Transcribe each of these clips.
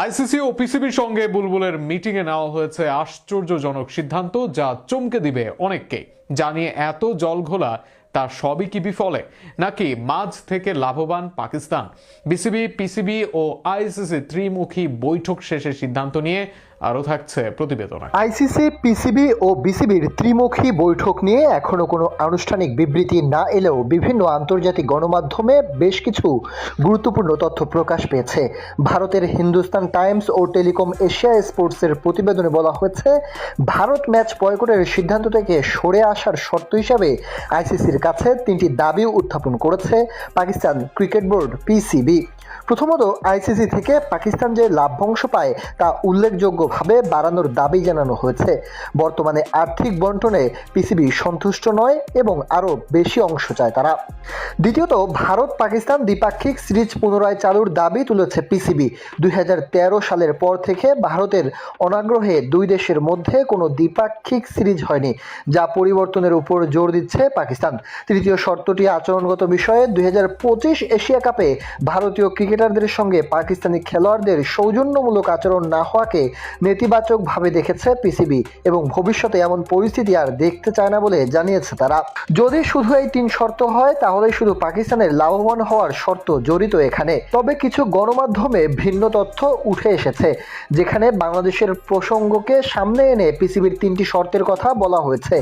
ICC ও পিসিবির সঙ্গে বুলবুলের মিটিংয়ে নেওয়া হয়েছে আশ্চর্যজনক সিদ্ধান্ত, যা চমকে দিবে অনেককে। জানিয়ে এত জলঘোলা, তার সবই কি বিফলে, নাকি মাঝ থেকে লাভবান পাকিস্তান? বিসিবি, পিসিবি ও আইসিসি ত্রিমুখী বৈঠক শেষে সিদ্ধান্ত নিয়ে আরও থাকছে প্রতিবেদনে। আইসিসি, পিসিবি ও বিসিবির ত্রিমুখী বৈঠক নিয়ে এখনো কোনো আনুষ্ঠানিক বিবৃতি না এলেও বিভিন্ন আন্তর্জাতিক গণমাধ্যমে বেশ কিছু গুরুত্বপূর্ণ তথ্য প্রকাশ পেয়েছে। ভারতের হিন্দুস্তান টাইমস ও টেলিকম এশিয়া স্পোর্টসের প্রতিবেদনে বলা হয়েছে, ভারত ম্যাচ বয়কটের সিদ্ধান্ত থেকে সরে আসার শর্ত হিসাবে আইসিসির কাছে তিনটি দাবি উত্থাপন করেছে পাকিস্তান ক্রিকেট বোর্ড পিসিবি। প্রথমত, আইসিসি থেকে পাকিস্তান যে লাভ্যাংশ পায় তা উল্লেখযোগ্যভাবে বাড়ানোর দাবি জানানো হয়েছে। বর্তমানে আর্থিক বন্টনে পিসিবি সন্তুষ্ট নয় এবং আরও বেশি অংশ চায় তারা। দ্বিতীয়ত, ভারত পাকিস্তান দ্বিপাক্ষিক সিরিজ পুনরায় চালুর দাবি তুলেছে পিসিবি। 2013 সালের পর থেকে ভারতের অনাগ্রহে দুই দেশের মধ্যে কোনো দ্বিপাক্ষিক সিরিজ হয়নি, যা পরিবর্তনের উপর জোর দিচ্ছে পাকিস্তান। তৃতীয় শর্তটি আচরণগত বিষয়ে 2025 এশিয়া কাপে ভারতীয় ক্রিকেটারদের সঙ্গে পাকিস্তানি খেলোয়াড়দের সৌজন্যমূলক আচরণ না হওয়াকে নেতিবাচকভাবে দেখেছে পিসিবি এবং ভবিষ্যতে এমন পরিস্থিতি আর দেখতে চায় না বলে জানিয়েছে তারা। যদি শুধু এই তিন শর্ত হয়, তাহলে শুধু পাকিস্তানের লাভবান হওয়ার শর্ত জড়িত এখানে। তবে কিছু গণমাধ্যমে ভিন্ন তথ্য উঠে এসেছে, যেখানে বাংলাদেশের প্রসঙ্গকে সামনে এনে পিসিবির তিনটি শর্তের কথা বলা হয়েছে।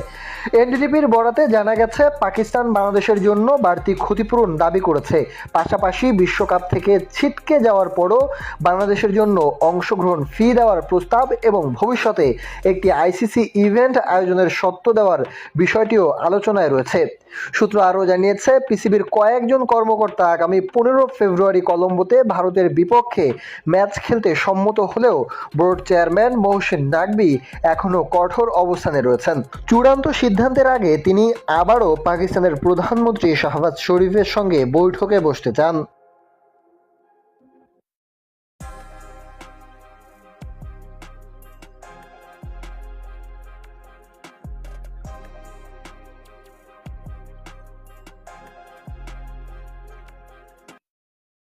এনডিটিভির বরাতে জানা গেছে, পাকিস্তান বাংলাদেশের জন্য বাড়তি ক্ষতিপূরণ দাবি করেছে। পাশাপাশি বিশ্বকাপ থেকে ছিটকে যাওয়ার পরও বাংলাদেশের জন্য অংশগ্রহণ ফি দেওয়ার প্রস্তাব এবং ভবিষ্যতে একটি আইসিসি ইভেন্ট আয়োজনের সত্ত্ব দেওয়ার বিষয়টিও আলোচনায় রয়েছে। সূত্র আরও জানিয়েছে, পিসিবির কয়েকজন কর্মকর্তা আগামী 15 ফেব্রুয়ারি কলম্বোতে ভারতের বিপক্ষে ম্যাচ খেলতে সম্মত হলেও বোর্ড চেয়ারম্যান মহসিন নাকভি এখনও কঠোর অবস্থানে রয়েছেন। চূড়ান্ত সিদ্ধান্তের আগে তিনি আবারও পাকিস্তানের প্রধানমন্ত্রী শাহবাজ শরীফের সঙ্গে বৈঠকে বসতে চান।